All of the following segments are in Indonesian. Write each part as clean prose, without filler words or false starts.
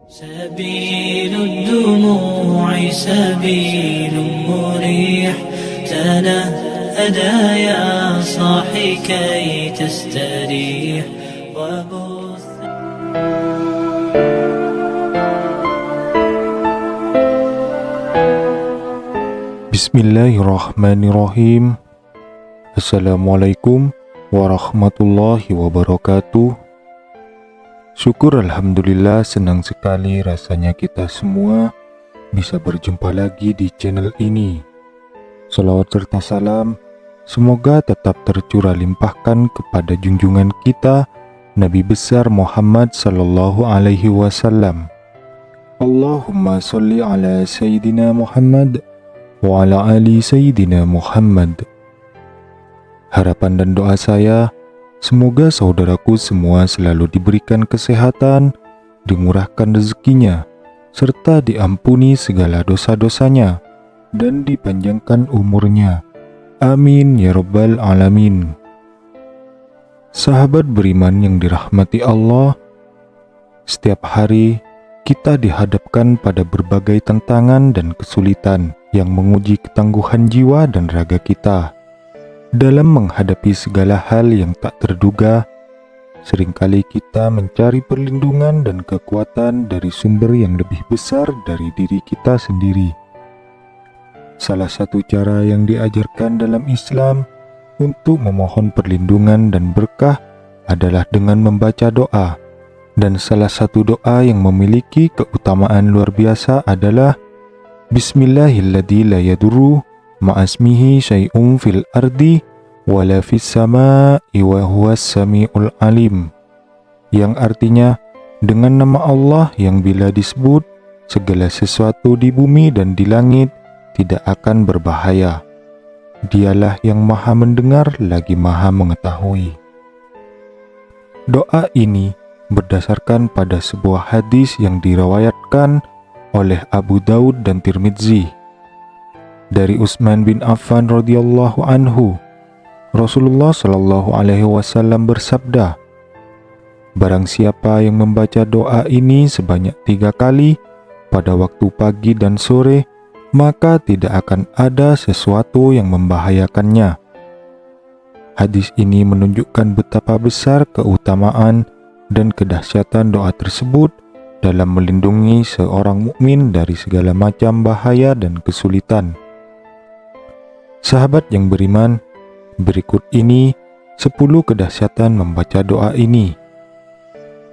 سبيل الدموع سبيل مريح تنهدى يا صاحي كي تستريح وبث. Bismillahirrahmanirrahim. Assalamualaikum warahmatullahi wabarakatuh. Syukur alhamdulillah, senang sekali rasanya kita semua bisa berjumpa lagi di channel ini. Salawat serta salam semoga tetap tercurah limpahkan kepada junjungan kita Nabi besar Muhammad sallallahu alaihi wasallam. Allahumma sholli ala Sayyidina Muhammad wa ala ali Sayyidina Muhammad. Harapan dan doa saya, semoga saudaraku semua selalu diberikan kesehatan, dimurahkan rezekinya, serta diampuni segala dosa-dosanya, dan dipanjangkan umurnya. Amin ya rabbal alamin. Sahabat beriman yang dirahmati Allah, setiap hari kita dihadapkan pada berbagai tantangan dan kesulitan yang menguji ketangguhan jiwa dan raga kita. Dalam menghadapi segala hal yang tak terduga, seringkali kita mencari perlindungan dan kekuatan dari sumber yang lebih besar dari diri kita sendiri. Salah satu cara yang diajarkan dalam Islam untuk memohon perlindungan dan berkah adalah dengan membaca doa. Dan salah satu doa yang memiliki keutamaan luar biasa adalah Bismillahilladzi la yadurru ma'asmihi syai'un fil ardi wala fis sama'i wa huwas sami'ul alim, yang artinya dengan nama Allah yang bila disebut segala sesuatu di bumi dan di langit tidak akan berbahaya. Dialah yang maha mendengar lagi maha mengetahui. Doa ini berdasarkan pada sebuah hadis yang diriwayatkan oleh Abu Daud dan Tirmidzi. Dari Utsman bin Affan radhiyallahu anhu, Rasulullah shallallahu alaihi wasallam bersabda, barang siapa yang membaca doa ini sebanyak 3 kali pada waktu pagi dan sore, maka tidak akan ada sesuatu yang membahayakannya. Hadis ini menunjukkan betapa besar keutamaan dan kedahsyatan doa tersebut dalam melindungi seorang mukmin dari segala macam bahaya dan kesulitan. Sahabat yang beriman, berikut ini 10 kedahsyatan membaca doa ini.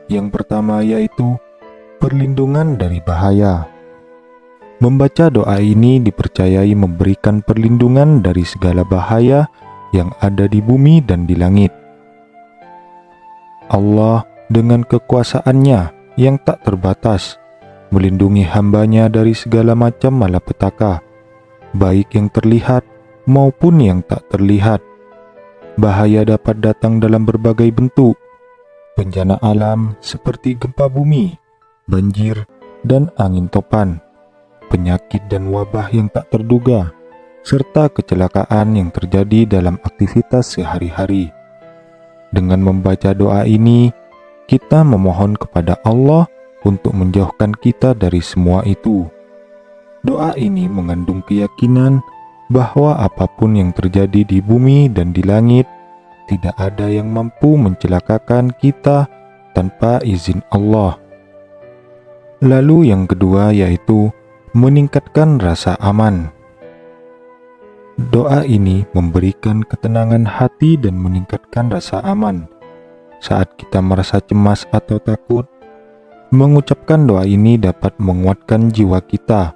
Yang pertama yaitu perlindungan dari bahaya. Membaca doa ini dipercayai memberikan perlindungan dari segala bahaya yang ada di bumi dan di langit. Allah dengan kekuasaannya yang tak terbatas melindungi hambanya dari segala macam malapetaka, baik yang terlihat maupun yang tak terlihat. Bahaya dapat datang dalam berbagai bentuk. Bencana alam seperti gempa bumi, banjir, dan angin topan, penyakit dan wabah yang tak terduga, serta kecelakaan yang terjadi dalam aktivitas sehari-hari. Dengan membaca doa ini, kita memohon kepada Allah untuk menjauhkan kita dari semua itu. Doa ini mengandung keyakinan bahwa apapun yang terjadi di bumi dan di langit, tidak ada yang mampu mencelakakan kita tanpa izin Allah. Lalu yang kedua yaitu meningkatkan rasa aman. Doa ini memberikan ketenangan hati dan meningkatkan rasa aman. Saat kita merasa cemas atau takut, mengucapkan doa ini dapat menguatkan jiwa kita,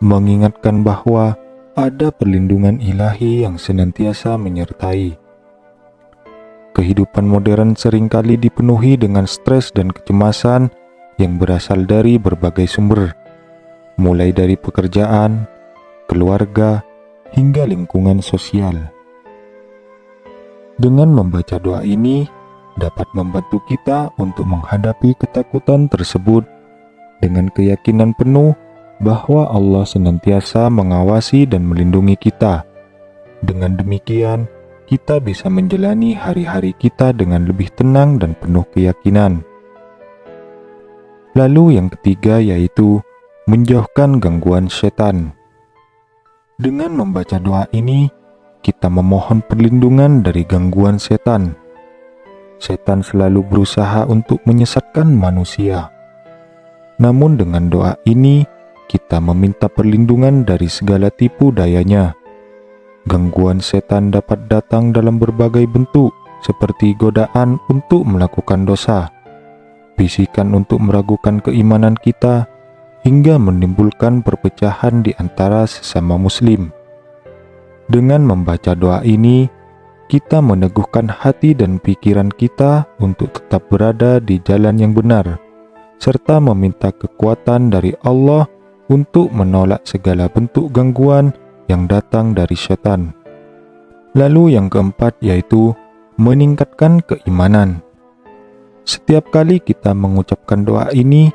mengingatkan bahwa ada perlindungan ilahi yang senantiasa menyertai. Kehidupan modern seringkali dipenuhi dengan stres dan kecemasan yang berasal dari berbagai sumber, mulai dari pekerjaan, keluarga, hingga lingkungan sosial. Dengan membaca doa ini, dapat membantu kita untuk menghadapi ketakutan tersebut dengan keyakinan penuh bahwa Allah senantiasa mengawasi dan melindungi kita. Dengan demikian, kita bisa menjalani hari-hari kita dengan lebih tenang dan penuh keyakinan. Lalu yang ketiga yaitu menjauhkan gangguan setan. Dengan membaca doa ini, kita memohon perlindungan dari gangguan setan. Setan selalu berusaha untuk menyesatkan manusia. Namun dengan doa ini, kita meminta perlindungan dari segala tipu dayanya. Gangguan setan dapat datang dalam berbagai bentuk, seperti godaan untuk melakukan dosa, bisikan untuk meragukan keimanan kita, hingga menimbulkan perpecahan di antara sesama muslim. Dengan membaca doa ini, kita meneguhkan hati dan pikiran kita untuk tetap berada di jalan yang benar, serta meminta kekuatan dari Allah untuk menolak segala bentuk gangguan yang datang dari syaitan. Lalu yang keempat yaitu meningkatkan keimanan. Setiap kali kita mengucapkan doa ini,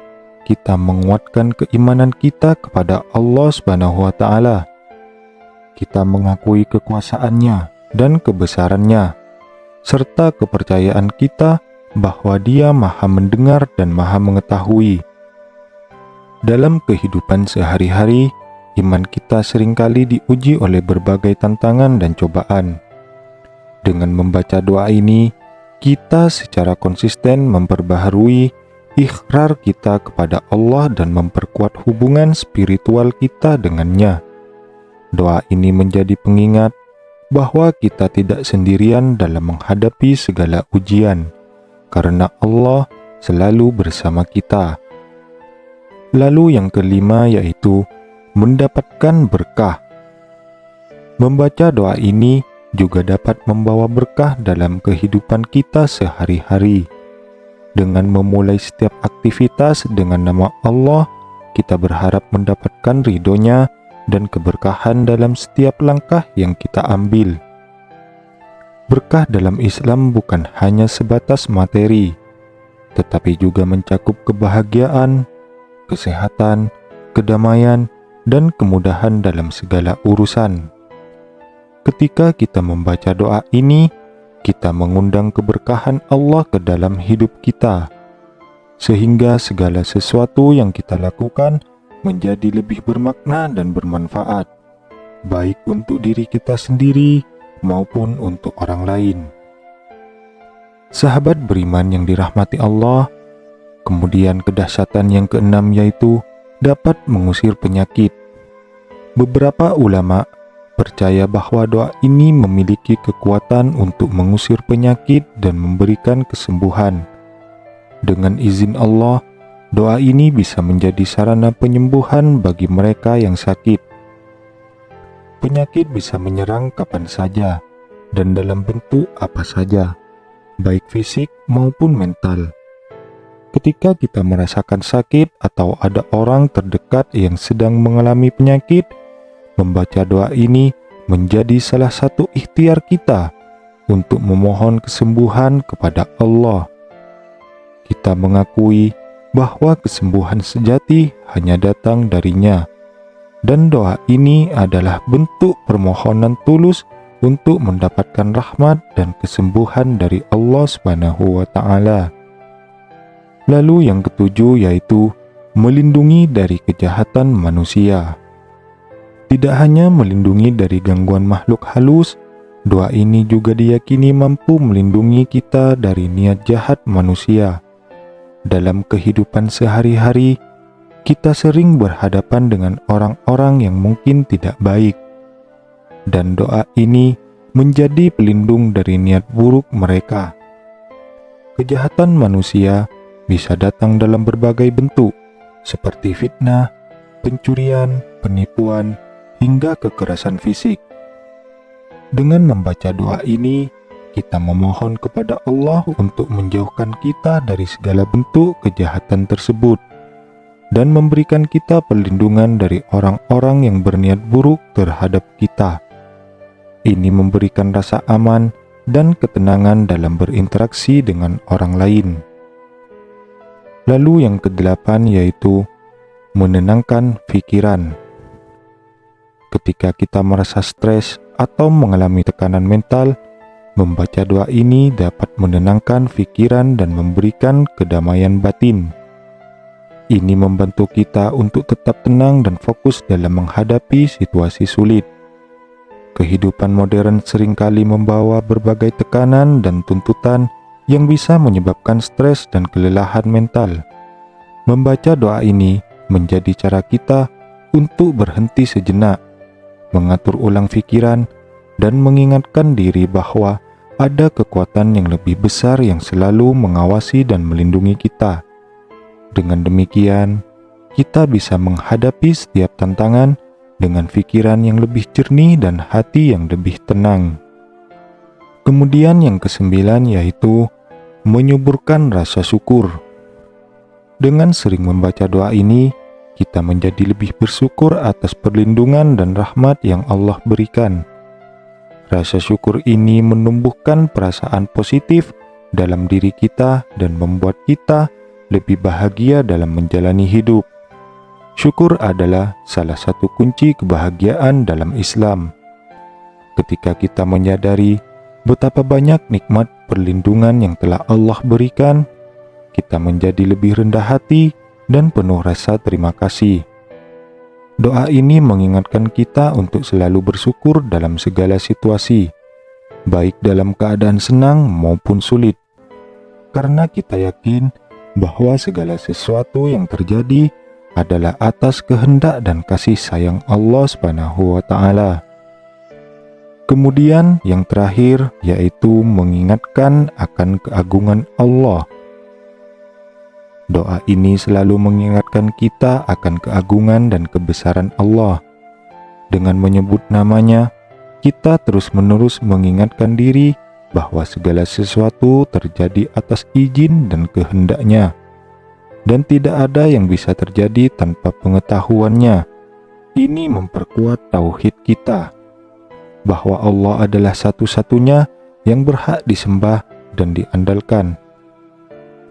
kita menguatkan keimanan kita kepada Allah Subhanahu wa Ta'ala. Kita mengakui kekuasaannya dan kebesarannya, serta kepercayaan kita bahwa Dia Maha mendengar dan Maha mengetahui. Dalam kehidupan sehari-hari, iman kita seringkali diuji oleh berbagai tantangan dan cobaan. Dengan membaca doa ini, kita secara konsisten memperbaharui ikhrar kita kepada Allah dan memperkuat hubungan spiritual kita dengannya. Doa ini menjadi pengingat bahwa kita tidak sendirian dalam menghadapi segala ujian, karena Allah selalu bersama kita. Lalu yang kelima yaitu mendapatkan berkah. Membaca doa ini juga dapat membawa berkah dalam kehidupan kita sehari-hari. Dengan memulai setiap aktivitas dengan nama Allah, kita berharap mendapatkan ridhonya dan keberkahan dalam setiap langkah yang kita ambil. Berkah dalam Islam bukan hanya sebatas materi, tetapi juga mencakup kebahagiaan, kesehatan, kedamaian, dan kemudahan dalam segala urusan. Ketika kita membaca doa ini, kita mengundang keberkahan Allah ke dalam hidup kita, sehingga segala sesuatu yang kita lakukan menjadi lebih bermakna dan bermanfaat, baik untuk diri kita sendiri maupun untuk orang lain. Sahabat beriman yang dirahmati Allah, kemudian kedahsyatan yang keenam yaitu dapat mengusir penyakit. Beberapa ulama percaya bahwa doa ini memiliki kekuatan untuk mengusir penyakit dan memberikan kesembuhan. Dengan izin Allah, doa ini bisa menjadi sarana penyembuhan bagi mereka yang sakit. Penyakit bisa menyerang kapan saja dan dalam bentuk apa saja, baik fisik maupun mental. Ketika kita merasakan sakit atau ada orang terdekat yang sedang mengalami penyakit, membaca doa ini menjadi salah satu ikhtiar kita untuk memohon kesembuhan kepada Allah. Kita mengakui bahwa kesembuhan sejati hanya datang darinya, dan doa ini adalah bentuk permohonan tulus untuk mendapatkan rahmat dan kesembuhan dari Allah Subhanahu wa Ta'ala. Lalu yang ketujuh yaitu melindungi dari kejahatan manusia. Tidak hanya melindungi dari gangguan makhluk halus, doa ini juga diyakini mampu melindungi kita dari niat jahat manusia. Dalam kehidupan sehari-hari, kita sering berhadapan dengan orang-orang yang mungkin tidak baik, dan doa ini menjadi pelindung dari niat buruk mereka. Kejahatan manusia bisa datang dalam berbagai bentuk, seperti fitnah, pencurian, penipuan, hingga kekerasan fisik. Dengan membaca doa ini, kita memohon kepada Allah untuk menjauhkan kita dari segala bentuk kejahatan tersebut dan memberikan kita perlindungan dari orang-orang yang berniat buruk terhadap kita. Ini memberikan rasa aman dan ketenangan dalam berinteraksi dengan orang lain. Lalu yang kedelapan yaitu menenangkan pikiran. Ketika kita merasa stres atau mengalami tekanan mental, membaca doa ini dapat menenangkan pikiran dan memberikan kedamaian batin. ini membantu kita untuk tetap tenang dan fokus dalam menghadapi situasi sulit. Kehidupan modern seringkali membawa berbagai tekanan dan tuntutan yang bisa menyebabkan stres dan kelelahan mental. Membaca doa ini menjadi cara kita untuk berhenti sejenak, mengatur ulang pikiran, dan mengingatkan diri bahwa ada kekuatan yang lebih besar yang selalu mengawasi dan melindungi kita. Dengan demikian, kita bisa menghadapi setiap tantangan dengan pikiran yang lebih jernih dan hati yang lebih tenang. Kemudian yang kesembilan yaitu menyuburkan rasa syukur. Dengan sering membaca doa ini, kita menjadi lebih bersyukur atas perlindungan dan rahmat yang Allah berikan. Rasa syukur ini menumbuhkan perasaan positif dalam diri kita dan membuat kita lebih bahagia dalam menjalani hidup. Syukur adalah salah satu kunci kebahagiaan dalam Islam. Ketika kita menyadari betapa banyak nikmat perlindungan yang telah Allah berikan, kita menjadi lebih rendah hati dan penuh rasa terima kasih. Doa ini mengingatkan kita untuk selalu bersyukur dalam segala situasi, baik dalam keadaan senang maupun sulit. Karena kita yakin bahwa segala sesuatu yang terjadi adalah atas kehendak dan kasih sayang Allah Subhanahu wa Ta'ala. Kemudian yang terakhir yaitu mengingatkan akan keagungan Allah. Doa ini selalu mengingatkan kita akan keagungan dan kebesaran Allah. Dengan menyebut namanya, kita terus-menerus mengingatkan diri bahwa segala sesuatu terjadi atas izin dan kehendaknya, dan tidak ada yang bisa terjadi tanpa pengetahuannya. Ini memperkuat tauhid kita, bahwa Allah adalah satu-satunya yang berhak disembah dan diandalkan.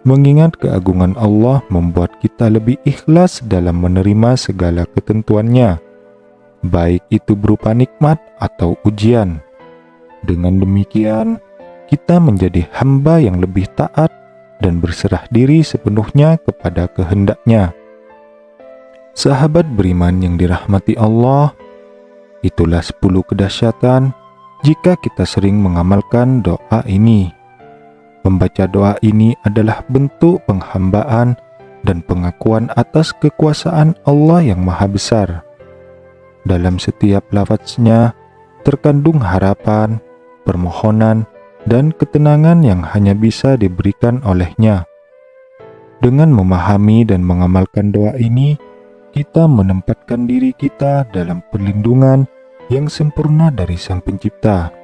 Mengingat keagungan Allah membuat kita lebih ikhlas dalam menerima segala ketentuannya, baik itu berupa nikmat atau ujian. Dengan demikian, kita menjadi hamba yang lebih taat dan berserah diri sepenuhnya kepada kehendaknya. Sahabat beriman yang dirahmati Allah, itulah 10 kedahsyatan jika kita sering mengamalkan doa ini. Membaca doa ini adalah bentuk penghambaan dan pengakuan atas kekuasaan Allah yang Maha Besar. Dalam setiap lafaznya terkandung harapan, permohonan, dan ketenangan yang hanya bisa diberikan olehnya. Dengan memahami dan mengamalkan doa ini, kita menempatkan diri kita dalam perlindungan yang sempurna dari Sang Pencipta.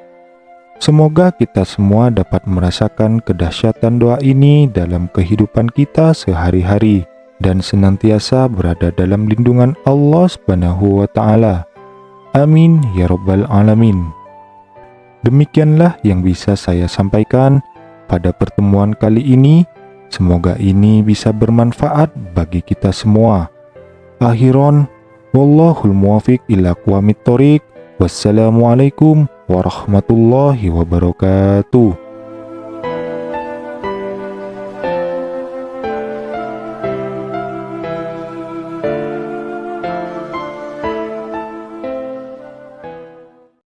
Semoga kita semua dapat merasakan kedahsyatan doa ini dalam kehidupan kita sehari-hari dan senantiasa berada dalam lindungan Allah Subhanahu wa Ta'ala. Amin ya rabbal alamin. Demikianlah yang bisa saya sampaikan pada pertemuan kali ini. Semoga ini bisa bermanfaat bagi kita semua. Akhiron, wallahul muwafiq ila aqwamit thoriq. Wassalamualaikum warahmatullahi wabarakatuh.